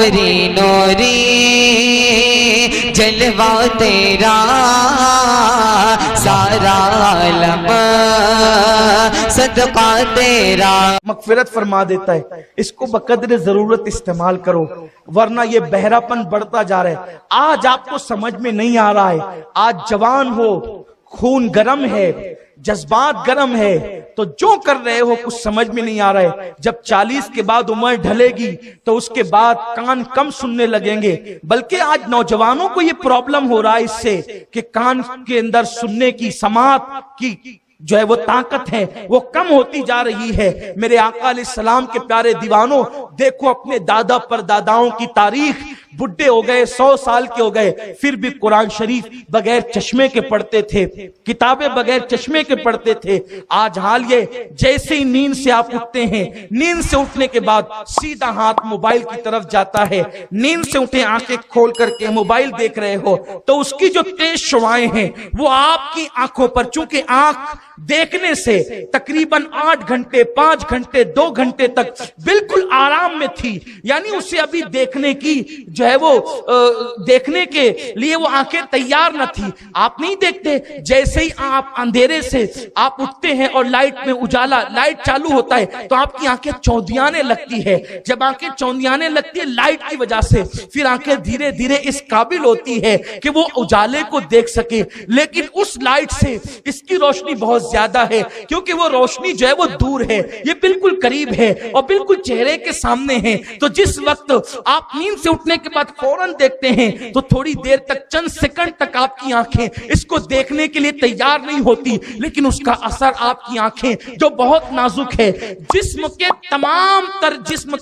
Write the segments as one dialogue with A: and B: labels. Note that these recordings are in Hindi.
A: नूरी नूरी जलवा तेरा सारा आलम सदका तेरा
B: मगफिरत फरमा देता है। इसको बकदर जरूरत इस्तेमाल करो, वरना ये बहरापन बढ़ता जा रहा है। आज आपको समझ में नहीं आ रहा है, आज जवान हो, खून गर्म है, जज्बात गर्म है, तो जो कर रहे हो कुछ समझ में नहीं आ रहा है। जब 40 के बाद उम्र ढलेगी तो उसके बाद कान कम सुनने लगेंगे। बल्कि आज नौजवानों को ये प्रॉब्लम हो रहा है इससे कि कान के अंदर सुनने की, समात की जो है वो ताकत है वो कम होती जा रही है। मेरे आका अलैहिस्सलाम के प्यारे दीवानों, देखो अपने दादा परदादाओं की तारीख, बुढ़े हो गए, 100 साल के हो गए, फिर भी कुरान शरीफ बगैर चश्मे के पढ़ते थे, किताबें बगैर चश्मे के पढ़ते थे। आज हाल ये, जैसे ही नींद से आप उठते हैं, नींद से उठने के बाद सीधा हाथ मोबाइल की तरफ जाता है। नींद से उठे, आंखें खोल करके मोबाइल देख रहे हो तो उसकी जो तेज शुआएं हैं वो आपकी आंखों पर, चूंकि आंख देखने से तकरीबन 8 घंटे, 5 घंटे, 2 घंटे तक बिल्कुल आराम में थी, यानी उसे अभी देखने की जो है वो देखने के लिए वो आंखें तैयार न थी। आप नहीं देखते, जैसे ही आप अंधेरे से आप उठते हैं और लाइट में उजाला, लाइट चालू होता है तो आपकी आंखें चौंधियाने लगती है। जब आंखें चौंधियाने लगती है लाइट की वजह से, फिर आंखें धीरे धीरे इस काबिल होती है कि वो उजाले को देख सके। लेकिन उस लाइट से इसकी रोशनी बहुत ज्यादा है, क्योंकि वो रोशनी जो है वो दूर है, ये बिल्कुल करीब है और बिल्कुल चेहरे के सामने है। तो जिस वक्त आप नींद से उठने के बाद फौरन देखते हैं तो थोड़ी देर तक, चंद सेकंड तक आपकी आंखें इसको देखने के लिए तैयार नहीं होती, लेकिन उसका असर आपकी आंखें जो बहुत नाजुक है, जिस्म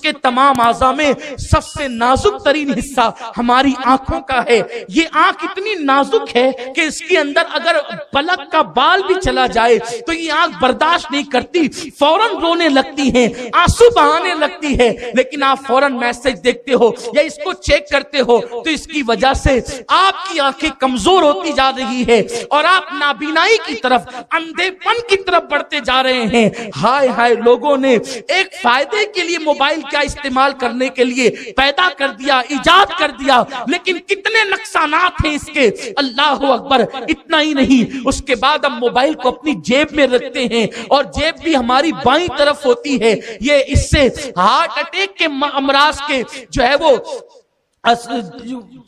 B: के तमाम आज़ा में सबसे नाजुक तरीन हिस्सा हमारी आंखों का है। ये आंख इतनी नाजुक है कि इसके अंदर अगर पलक का बाल भी चला जाए तो ये आंख बर्दाश्त नहीं करती, फौरन रोने लगती है, आंसू बहाने लगती है। लेकिन आप फौरन मैसेज देखते हो या इसको चेक करते हो तो इसकी वजह से आपकी आंखें कमजोर होती जा रही है और आप नाबीनाई की तरफ, अंधेपन की तरफ बढ़ते जा रहे हैं। हाय हाय, लोगों ने एक फायदे के लिए मोबाइल का इस्तेमाल करने के लिए पैदा कर दिया, इजाद कर दिया, लेकिन कितने नुकसानात हैं इसके, अल्लाह अकबर। इतना ही नहीं, उसके बाद हम मोबाइल को अपनी जेब में रखते हैं और जेब भी हमारी बाईं तरफ होती है। ये इससे हार्ट अटैक के अमराज के जो है वो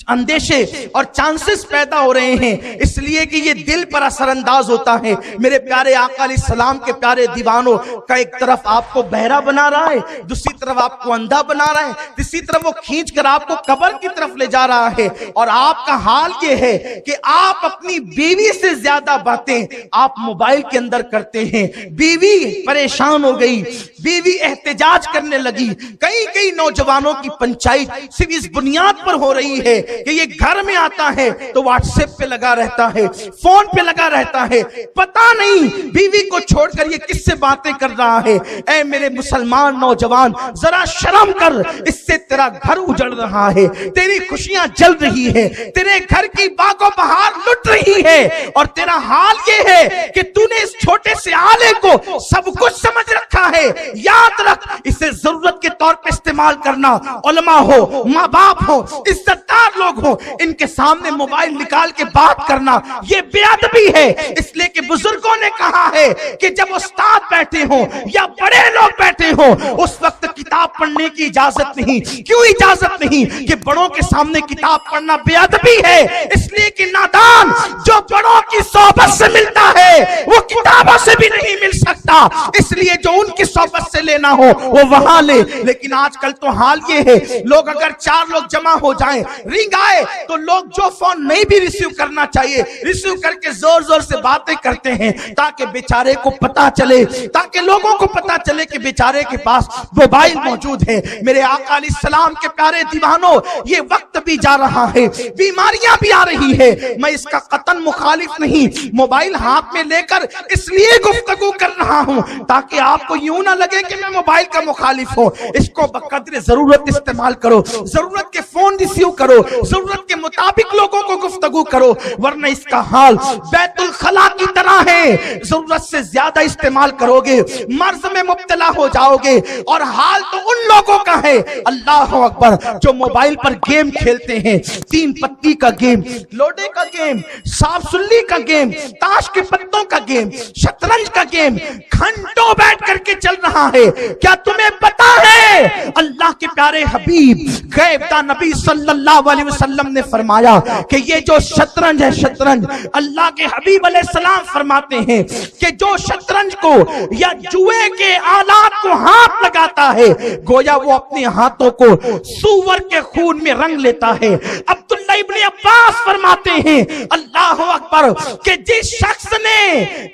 B: अंदेशे और चांसेस पैदा हो रहे हैं, इसलिए कि ये दिल पर असरअंदाज होता है। मेरे प्यारे आका अलैहिस्सलाम के प्यारे दीवानों का, एक तरफ आपको बहरा बना रहा है, दूसरी तरफ आपको अंधा बना रहा है, तीसरी तरफ वो खींच कर आपको कब्र की तरफ ले जा रहा है। और आपका हाल ये है कि आप अपनी बीवी से ज्यादा बातें आप मोबाइल के अंदर करते हैं। बीवी परेशान हो गई, बीवी एहतजाज करने लगी। कई नौजवानों की पंचायत सिर्फ इस बुनियाद पर हो रही है कि ये घर में आता है तो व्हाट्सएप पे लगा रहता है, फोन पे लगा रहता है, पता नहीं बीवी को छोड़कर ये किससे बातें कर रहा है। ऐ मेरे मुसलमान नौजवान, जरा शर्म कर, इससे तेरा घर उजड़ रहा है, तेरी खुशियां जल रही है, तेरे घर की बागो बहार लुट रही है। और तेरा हाल ये है कि तूने इस छोटे से आले को सब कुछ समझ रखा है। याद रख, इसे जरूरत के तौर पे इस्तेमाल करना। उलमा हो, माँ बाप हो, इज्जतदार लोग हो, इनके सामने मोबाइल निकाल के बात करना ये बेअदबी है। इसलिए कि बुजुर्गों ने कहा है कि जब उस्ताद बैठे हो या बड़े लोग बैठे हो उस वक्त किताब पढ़ने की इजाजत नहीं। क्यों इजाजत नहीं? कि बड़ों के सामने किताब पढ़ना बेअदबी है। इसलिए कि नादान जो बड़ों की सोहबत से मिलता है वो किताबों से भी नहीं मिल सकता। इसलिए जो उनकी सोहबत से लेना हो वो वहां ले। लेकिन आजकल तो हाल ये है, लोग अगर 4 लोग जमा हो जाएं, रिंग आए तो लोग जो फोन नहीं भी रिसीव करना चाहिए रिसीव करके जोर जोर से बातें करते हैं, ताकि बेचारे को पता चले, ताकि लोगों को पता चले कि बेचारे के पास मोबाइल मौजूद है। मेरे आका अलैहिस्सलाम के प्यारे दीवानों, ये वक्त भी जा रहा है, बीमारियां भी आ रही है। मैं इसका कतन मुखालिफ नहीं, मोबाइल हाथ में लेकर इसलिए गुफ्तगू कर रहा हूं ताकि आपको यूं ना लगे कि मैं मोबाइल का मुखालिफ हूं। इसको बकदर जरूरत इस्तेमाल करो, जरूरत के फोन रिसीव करो, जरूरत के मुताबिक लोगों को गुफ्तगू करो, वरना इसका हाल बैतुल खला की तरह है। जरूरत से ज्यादा इस्तेमाल करोगे मर्ज में मुब्तला हो जाओगे। और हाल तो उन लोगों का है, अल्लाह अकबर, जो मोबाइल पर गेम खेलते हैं, 3 पत्ती का गेम, लोडे का गेम, सांप सुल्ली का गेम, ताश के पत्तों का गेम, शतरंज का गेम घंटों बैठ करके चल रहा है। क्या तुम्हें पता है अल्लाह के प्यारे हबीब गैबदा नबी सल्लल्लाहु अलैहि वसल्लम ने फरमाया कि ये जो शतरंज है, शतरंज, अल्लाह के हबीब अलैहिस्सलाम फरमाते हैं कि जो शतरंज को या जुए के आलात को हाथ लगाता है, गोया वो अपने हाथों को सूअर के खून में रंग लेता है। अब्दुल्लाह इब्ने अब्बास फरमाते हैं, अल्लाह अकबर, कि जिस शख्स ने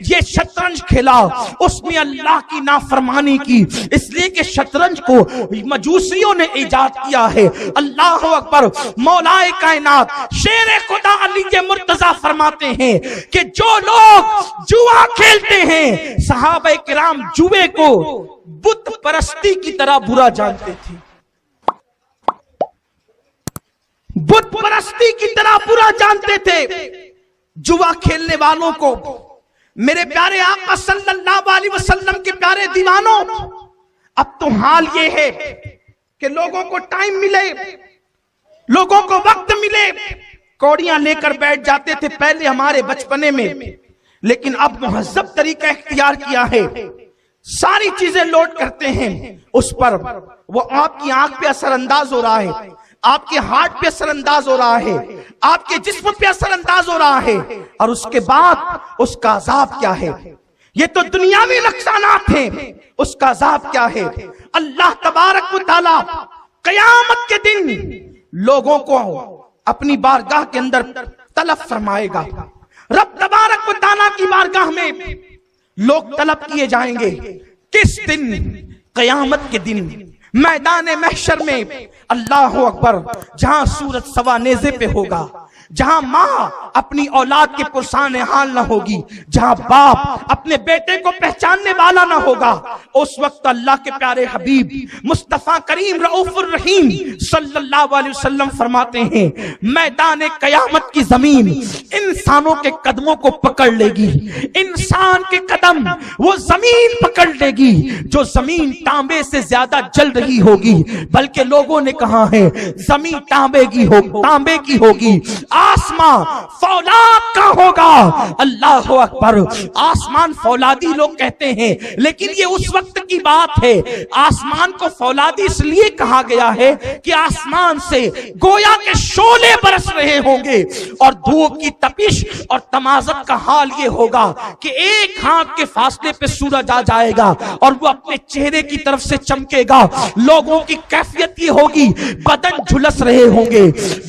B: ये शतरंज खेला उसने अल्लाह की नाफरमानी की, इसलिए कि शतरंज को मजूसियों ने इजाद किया है। अल्लाह अकबर। मौलाए कायनात शेर खुदा अली के मुर्तजा फरमाते हैं कि जो लोग जुआ खेलते हैं, सहाबा किराम जुए को बुत परस्ती की तरह बुरा जानते थे, बुत परस्ती की तरह बुरा जानते थे जुआ खेलने वालों को। मेरे प्यारे आका सल्लल्लाहु अलैहि वसल्लम के प्यारे दीवानों, अब तो हाल ये है कि लोगों को टाइम मिले, लोगों को वक्त मिले, कौड़ियां लेकर बैठ जाते थे पहले हमारे बचपने में, लेकिन अब मुहज्जब तरीका इख्तियार किया है, सारी चीजें लोड करते हैं उस पर। वो आपकी आंख पे असरअंदाज हो रहा है, आपके हार्ट पे असरअंदाज हो रहा है, आपके जिस्म पे असरअंदाज हो रहा है, और उसके बाद उसका अजाब क्या है? ये तो दुनियावी नुकसानात हैं, उसका अजाब क्या है? अल्लाह तबारक व तआला क़यामत के दिन लोगों को अपनी बारगाह के अंदर तलब फरमाएगा। रब तबारक व तआला की बारगाह में लोग तलब किए जाएंगे। किस दिन? क़यामत के दिन, मैदान महशर में। अल्लाह अकबर। जहां सूरज सवा नेज़े पे होगा, जहां माँ अपनी औलाद के पुरसान हाल ना होगी, जहां बाप अपने बेटे को पहचानने वाला ना होगा, उस वक्त अल्लाह के प्यारे हबीब मुस्तफा करीम रऊफुर रहीम सल्लल्लाहु अलैहि वसल्लम फरमाते हैं, मैदान कयामत की जमीन इंसानों के कदमों को पकड़ लेगी। इंसान के कदम वो जमीन पकड़ लेगी जो जमीन तांबे से ज्यादा जल रही होगी। बल्कि लोगों ने कहा है जमीन तांबे की होगी, आसमां फौलाद का होगा। अल्लाह अकबर। आसमान फौलादी लोग कहते हैं, लेकिन ये उस वक्त की बात है। आसमान को फौलादी इसलिए कहा गया है कि आसमान से गोया के शोले बरस रहे होंगे और धूप की तपिश और तमाज़त का हाल ये होगा कि एक हाथ के फासले पे सूरज आ जाएगा और वो अपने चेहरे की तरफ से चमकेगा। लोगों की कैफियत ये होगी, बदन झुलस रहे होंगे,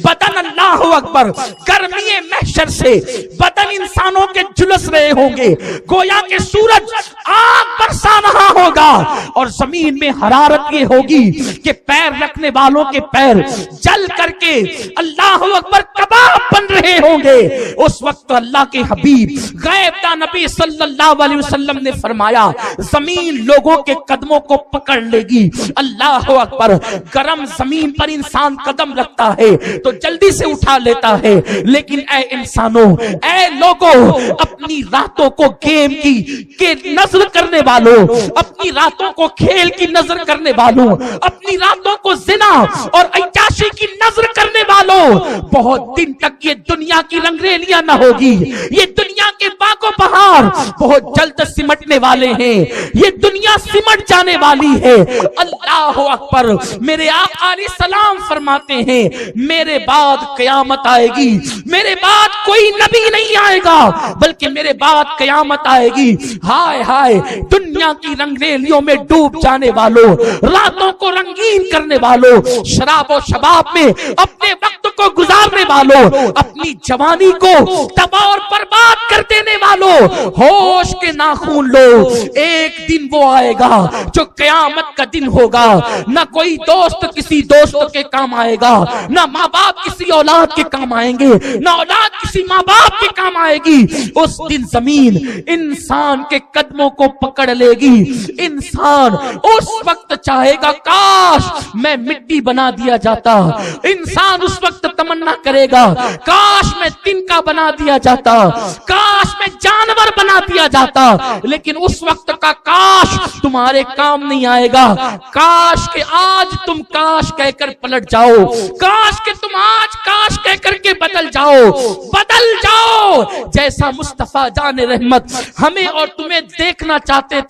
B: बदन, अल्लाह अकबर, गर्मी महशर से बदन इंसानों के झुलस रहे होंगे, गोया के सूरज आग बरसा रहा होगा और जमीन में हरारत ये होगी कि पैर रखने वालों के पैर जल करके अल्लाह अकबर कबाब बन रहे होंगे। उस वक्त अल्लाह के हबीब गैबदा नबी सल्लल्लाहु अलैहि वसल्लम ने फरमाया, जमीन लोगों के कदमों को पकड़ लेगी। अल्लाह अकबर। गरम जमीन पर इंसान कदम रखता है तो जल्दी से उठा लेता है, लेकिन ऐ इंसानों, ऐ लोगों, अपनी रातों को गेम की नजर करने वालों, अपनी रातों को खेल की नजर करने वालों, अपनी रातों को जिना और अय्याशी की नजर करने वालों, बहुत दिन तक ये दुनिया की रंगरेलियां ना होगी। ये दुनिया के बागो बहार बहुत जल्द सिमटने वाले हैं, ये दुनिया सिमट जाने वाली है। अल्लाह अकबर। मेरे आका अलैहिस्सलाम फरमाते हैं, मेरे बाद कयामत आएगी, मेरे बाद कोई नबी नहीं आएगा, बल्कि मेरे बाद कयामत आएगी। हाय हाय, दुनिया की रंगरेलियों में डूब जाने वालों, रातों को रंगीन करने वालों, शराब और शबाब में अपने वक्त को गुजारने वालों, अपने
C: अपनी जवानी को तबाह और बर्बाद कर देने वालों, होश के नाखून लो। एक दिन वो आएगा जो कयामत का दिन होगा, ना कोई दोस्त किसी दोस्त के काम आएगा, ना माँ बाप किसी औलाद के काम आएंगे, ना औलाद किसी माँ बाप के काम आएगी। उस दिन जमीन इंसान के कदमों को पकड़ लेगी। इंसान उस वक्त चाहेगा काश मैं मिट्टी बना दिया जाता। इंसान उस वक्त तमन्ना करेगा काश मैं तिनका बना दिया जाता, काश मैं जानवर बना दिया जाता। लेकिन उस वक्त का काश तुम्हारे काम नहीं आएगा। काश के आज तुम काश कहकर पलट जाओ, काश के तुम आज काश कहकर के बदल जाओ जैसा मुस्तफा जान रहमत हमें और तुम्हें देखना चाहते थे।